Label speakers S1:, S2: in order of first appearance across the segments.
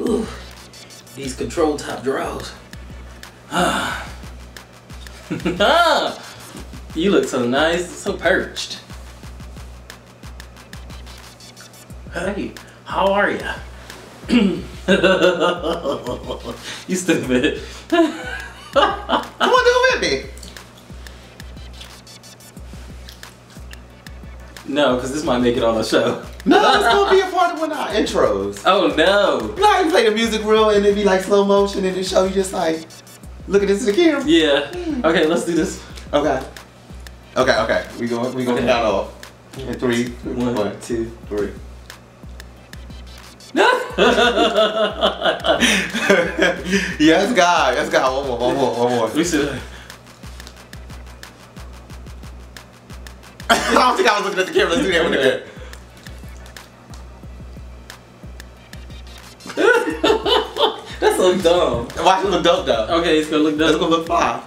S1: Ooh, these control top drawers. You look so nice, so perched. Hey, how are ya? You stupid.
S2: Come on, do it with me.
S1: No, because this might make it on the show.
S2: No, it's gonna be a part of one of our intros.
S1: Oh no.
S2: You know how you play the music real and it be like slow motion and the show you just like looking into the camera?
S1: Yeah. Okay, let's do this.
S2: Okay. Okay. We gonna
S1: Okay.
S2: count off. In 3,
S1: 1, 2, 3.
S2: Yes, God. One more.
S1: We should.
S2: I don't think I was looking at the camera. Let's do that one again.
S1: That's so dumb.
S2: Watch it look dope though.
S1: Okay, it's gonna look dumb.
S2: It's gonna look fine.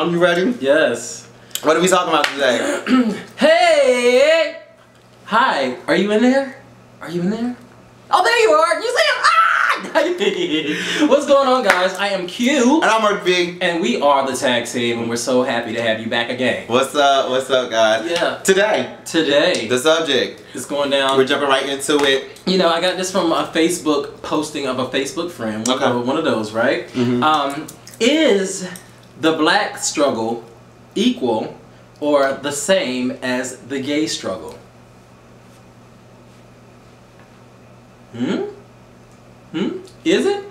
S2: You ready?
S1: Yes.
S2: What are we talking about today?
S1: Hey! Hi, are you in there? Are you in there? Oh, there you are! You see him? Ah! What's going on, guys? I am Q.
S2: And I'm Merc B.
S1: And we are the tag team, and we're so happy to have you back again.
S2: What's up, guys?
S1: Yeah.
S2: Today,
S1: the
S2: subject
S1: is going down.
S2: We're jumping right into it.
S1: You know, I got this from a Facebook posting of a Facebook friend.
S2: Okay.
S1: One of those, right?
S2: Mm-hmm.
S1: Is the black struggle equal or the same as the gay struggle? Is it?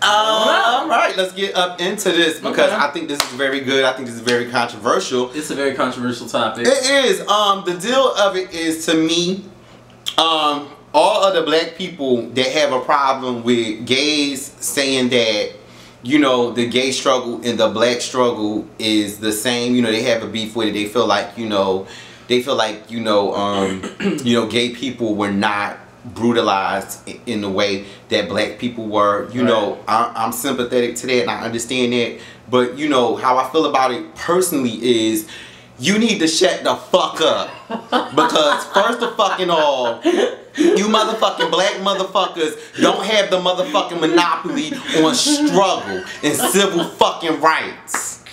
S2: Alright, let's get up into this because I think this is very good. I think this is very controversial.
S1: It's a very controversial topic.
S2: It is. The deal of it is, to me, all of the black people that have a problem with gays saying that, you know, the gay struggle and the black struggle is the same. You know, they have a beef with it. They feel like, you know, gay people were not brutalized in the way that black people were. You know, I'm sympathetic to that and I understand that. But, you know, how I feel about it personally is you need to shut the fuck up. Because first of fucking all, you motherfucking black motherfuckers don't have the motherfucking monopoly on struggle and civil fucking rights.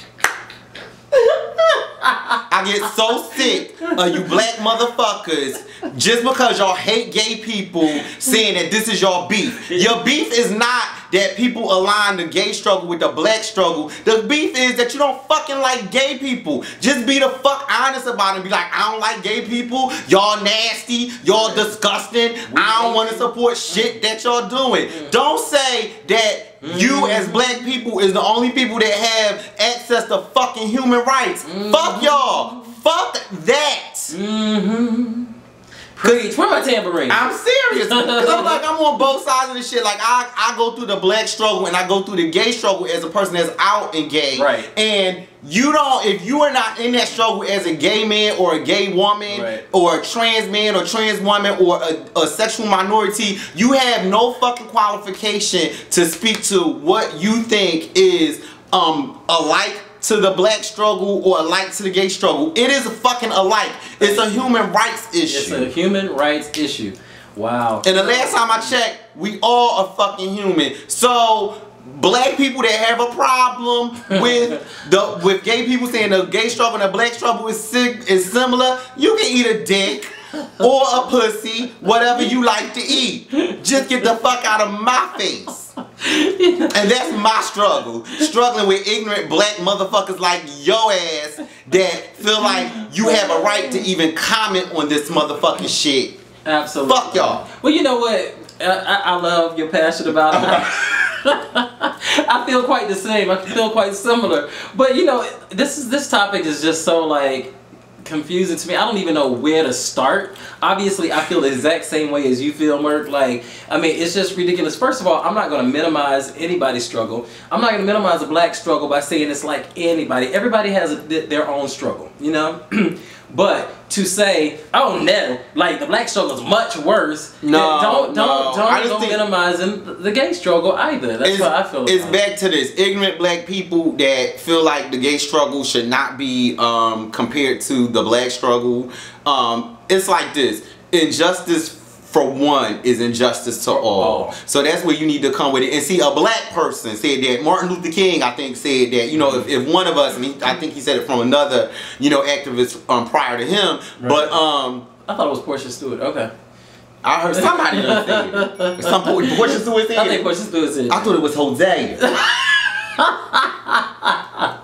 S2: I get so sick of you black motherfuckers just because y'all hate gay people saying that this is your beef. Your beef is not that people align the gay struggle with the black struggle. The beef is that you don't fucking like gay people. Just be the fuck honest about it and be like, I don't like gay people. Y'all nasty. Y'all disgusting. I don't want to support shit that y'all doing. Don't say that you as black people is the only people that have access to fucking human rights. Fuck y'all. Fuck that.
S1: Preach. Where my tambourine?
S2: I'm serious. Cause I'm like, I'm on both sides of this shit. Like I go through the black struggle and I go through the gay struggle as a person that's out and gay.
S1: Right.
S2: And you don't, if you are not in that struggle as a gay man or a gay woman or a trans man or trans woman or a sexual minority, you have no fucking qualification to speak to what you think is alike to the black struggle or alike to the gay struggle. It is a fucking alike. It's a human rights issue.
S1: It's a human rights issue. Wow.
S2: And the last time I checked, we all are fucking human. So black people that have a problem with gay people saying the gay struggle and the black struggle is similar, you can eat a dick or a pussy, whatever you like to eat. Just get the fuck out of my face. And that's my struggle. Struggling with ignorant black motherfuckers like yo ass that feel like you have a right to even comment on this motherfucking shit.
S1: Absolutely.
S2: Fuck y'all.
S1: Well, you know what? I love your passion about it. I feel quite the same. I feel quite similar. But you know, this topic is just so like confusing to me. I don't even know where to start. Obviously, I feel the exact same way as you feel, Merc. Like, I mean, it's just ridiculous. First of all, I'm not going to minimize anybody's struggle. I'm not going to minimize a black struggle by saying it's like anybody. Everybody has their own struggle, you know? But to say, oh no, like the black struggle is much worse. Don't minimize the gay struggle either. That's what I feel.
S2: It's back to this: ignorant black people that feel like the gay struggle should not be compared to the black struggle. It's like this: injustice for one is injustice to all. So that's where you need to come with it. And see, a black person said that. Martin Luther King, I think, said that, you know, if one of us, and I think he said it from another, you know, activist prior to him, but
S1: I thought it was Portia Stewart. Okay.
S2: I heard somebody else say it. Portia Stewart said it?
S1: I think Portia Stewart said it.
S2: I thought it was Jose.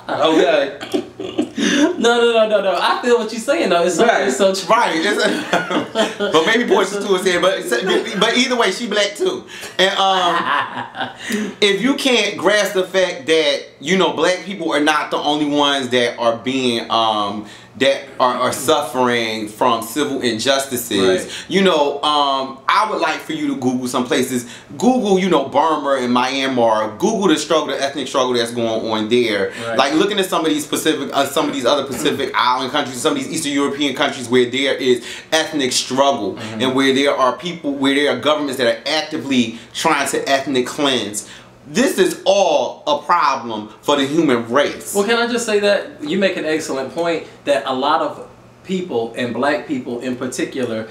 S2: Okay.
S1: No. I feel what you're saying though. It's so,
S2: right.
S1: It's so true.
S2: Right. But maybe Portia Stewart said, but either way, she black too. And if you can't grasp the fact that, you know, black people are not the only ones that are being that are suffering from civil injustices. Right. You know, I would like for you to Google some places. Google, you know, Burma and Myanmar. Google the struggle, the ethnic struggle that's going on there. Right. Like looking at some of these Pacific, some of these other Pacific Island countries, some of these Eastern European countries where there is ethnic struggle and where there are people, where there are governments that are actively trying to ethnic cleanse. This is all a problem for the human race.
S1: Well, can I just say that you make an excellent point that a lot of people, and black people in particular,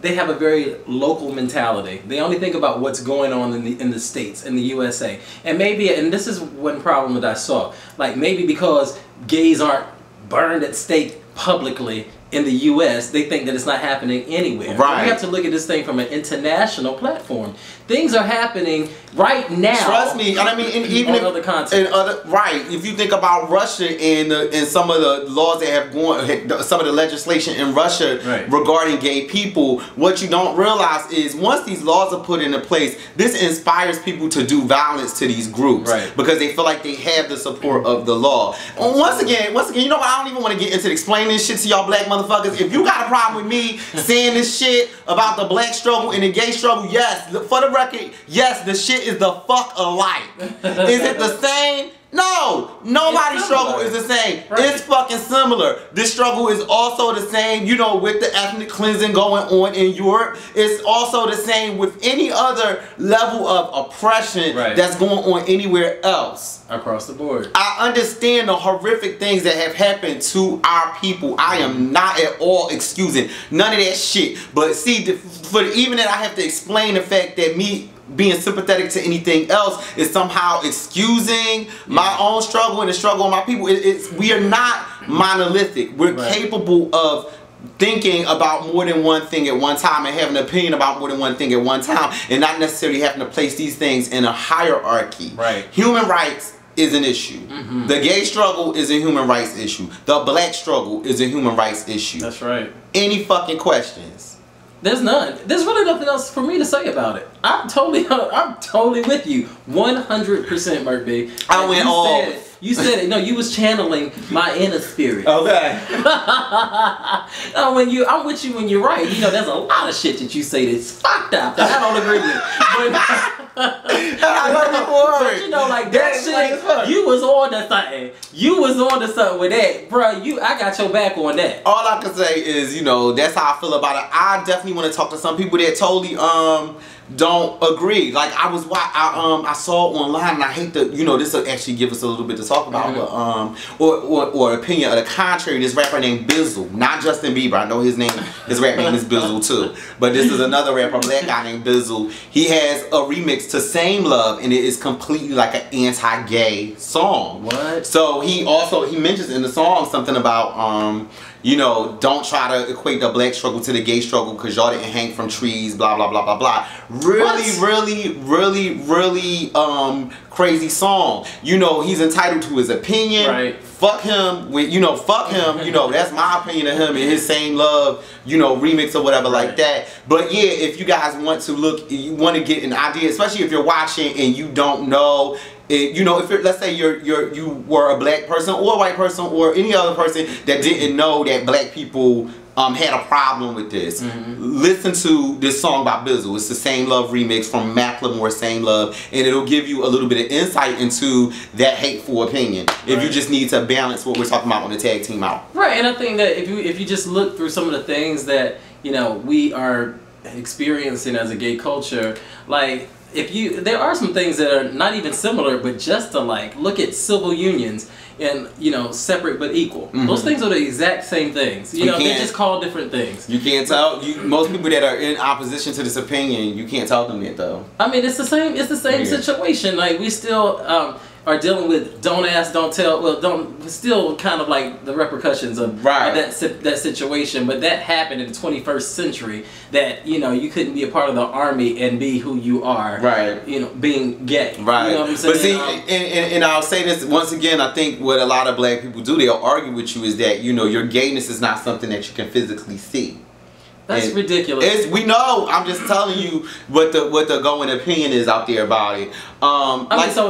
S1: they have a very local mentality. They only think about what's going on in the States, in the USA. And maybe, and this is one problem that I saw, like maybe because gays aren't burned at stake publicly in the US, they think that it's not happening anywhere. Right. We have to look at this thing from an international platform. Things are happening right now.
S2: Trust me, and I mean, even
S1: on other continents.
S2: Right. If you think about Russia and some of the laws that have gone, some of the legislation in Russia regarding gay people, what you don't realize is once these laws are put into place, this inspires people to do violence to these groups because they feel like they have the support of the law. Once again, you know what? I don't even want to get into explaining this shit to y'all black motherfuckers. If you got a problem with me saying this shit about the black struggle and the gay struggle, yes, for the record, yes, the shit is the fuck alike. Is it the same? No, nobody's struggle is the same. It's fucking similar. This struggle is also the same, you know, with the ethnic cleansing going on in Europe. It's also the same with any other level of oppression that's going on anywhere else.
S1: Across the board. I
S2: understand the horrific things that have happened to our people. I am not at all excusing none of that shit. But see, for even that I have to explain the fact that me being sympathetic to anything else is somehow excusing my own struggle and the struggle of my people. We are not monolithic. We're capable of thinking about more than one thing at one time and having an opinion about more than one thing at one time and not necessarily having to place these things in a hierarchy. Human rights is an issue. The gay struggle is a human rights issue. The black struggle is a human rights issue.
S1: That's right.
S2: Any fucking questions?
S1: There's none. There's really nothing else for me to say about it. I'm totally with you. 100%, Merc B.
S2: I went off.
S1: You said it. No, you was channeling my inner spirit.
S2: Okay.
S1: I'm with you when you're right. You know, there's a lot of shit that you say that's fucked up that I don't agree with. But you know, like that shit, you was on to something. You was on to something with that, bro. I got your back on that.
S2: All I can say is, you know, that's how I feel about it. I definitely want to talk to some people that totally don't agree. Like I saw online, and I hate to, you know, this will actually give us a little bit to talk about, but or opinion of the contrary. This rapper named Bizzle, not Justin Bieber. I know his rap name is Bizzle too, but this is another rapper, black guy named Bizzle. He has a remix to Same Love, and it is completely like an anti-gay song.
S1: What?
S2: So he mentions in the song something about you know, don't try to equate the black struggle to the gay struggle because y'all didn't hang from trees, blah blah blah blah blah. Really crazy song. You know, he's entitled to his opinion. Fuck him with, you know, fuck him, you know, that's my opinion of him and his Same Love, you know, remix or whatever like that. But yeah, if you guys want to look, you want to get an idea, especially if you're watching and you don't know you know, if let's say you were a black person or a white person or any other person that didn't know that black people had a problem with this, listen to this song by Bizzle. It's the Same Love remix from Macklemore, Same Love, and it'll give you a little bit of insight into that hateful opinion. If you just need to balance what we're talking about on the tag team out.
S1: Right, and I think that if you just look through some of the things that, you know, we are experiencing as a gay culture, like, there are some things that are not even similar, but just alike. Look at civil unions and, you know, separate but equal. Those things are the exact same things. You know, they're just called different things.
S2: You can't tell. Most people that are in opposition to this opinion, you can't tell them that though. I
S1: mean, it's the same. It's the same situation. Like, we still are dealing with don't ask, don't tell. Well, still kind of like the repercussions of that situation. But that happened in the 21st century. That, you know, you couldn't be a part of the army and be who you are. Right. You know, being gay.
S2: Right.
S1: You know what I'm saying?
S2: But see, and I'll say this once again. I think what a lot of black people do, they'll argue with you, is that, you know, your gayness is not something that you can physically see.
S1: That's ridiculous.
S2: We know. I'm just telling you what the going opinion is out there about it.
S1: I mean, so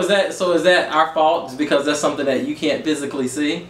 S1: is that our fault because that's something that you can't physically see?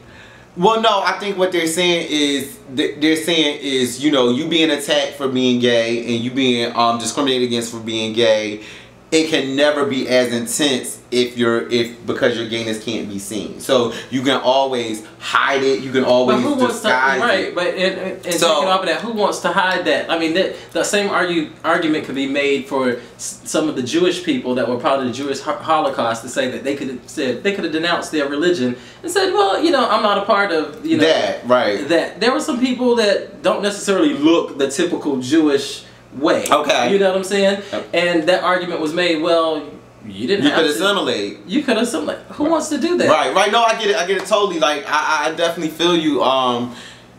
S2: Well, no. I think what they're saying is you know, you being attacked for being gay and you being discriminated against for being gay, it can never be as intense because your gayness can't be seen. So you can always hide it. You can always disguise it.
S1: Right, but and taking off of that, who wants to hide that? I mean, the same argument could be made for some of the Jewish people that were part of the Jewish Holocaust, to say that they could have denounced their religion and said, well, you know, I'm not a part of, you know, that. Right. That there were some people that don't necessarily look the typical Jewish way. Okay. You know what I'm saying? And that argument was made, well, you could assimilate. You could assimilate. Who wants to do that?
S2: Right. No, I get it totally. Like, I definitely feel you.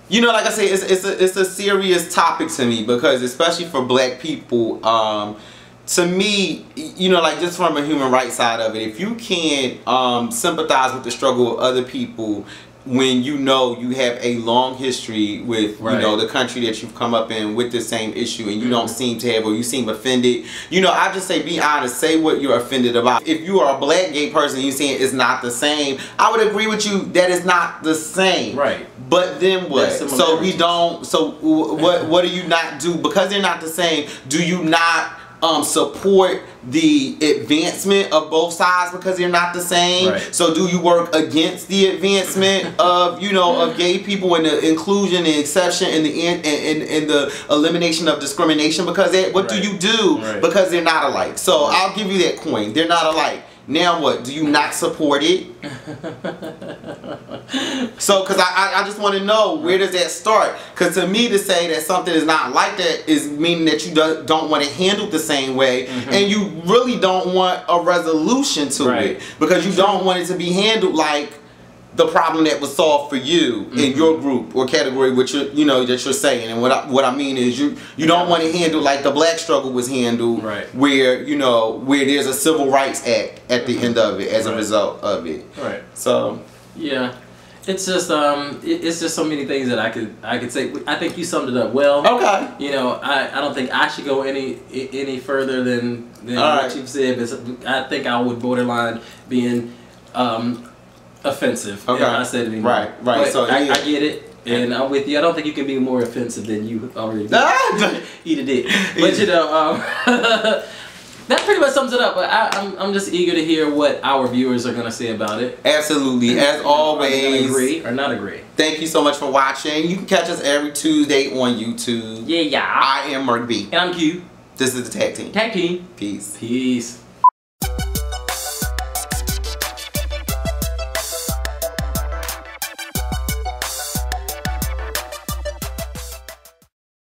S2: You know, like I say, it's a serious topic to me, because especially for black people, to me, you know, like, just from a human rights side of it, if you can't sympathize with the struggle of other people, when you know you have a long history with, you know, the country that you've come up in with the same issue, and you don't seem to have, or you seem offended, you know, I just say, be honest, say what you're offended about. If you are a black gay person and you're saying it's not the same, I would agree with you that it's not the same. Right. But then what? So we don't, so what do you not do? Because they're not the same, do you not support the advancement of both sides because they're not the same? Right. So do you work against the advancement of, you know, of gay people, and the inclusion and exception and the elimination of discrimination? Because what do you do? Because they're not alike. So I'll give you that coin. They're not alike. Now what? Do you not support it? So, because I just want to know, where does that start? Because to me, to say that something is not like that is meaning that you don't want to handle it the same way, and you really don't want a resolution to it, because you don't want it to be handled like the problem that was solved for you in your group or category, which you know that you're saying. And what I mean is, you don't want to handle like the black struggle was handled, where, you know, where there's a Civil Rights Act at the end of it as a result of it. Right. So
S1: yeah, it's just so many things that I could say. I think you summed it up well. Okay. You know, I don't think I should go any further than what you've said, but I think I would borderline being offensive. Okay. If I said it anymore. Right. But so I get it, and I'm with you. I don't think you can be more offensive than you already did. Eat a dick. But you know, that pretty much sums it up. But I'm just eager to hear what our viewers are gonna say about it.
S2: Absolutely, as always. Are they gonna
S1: agree or not agree?
S2: Thank you so much for watching. You can catch us every Tuesday on YouTube. Yeah. I am Merc B.
S1: And I'm Q.
S2: This is the Tag Team.
S1: Tag Team.
S2: Peace.
S1: Peace.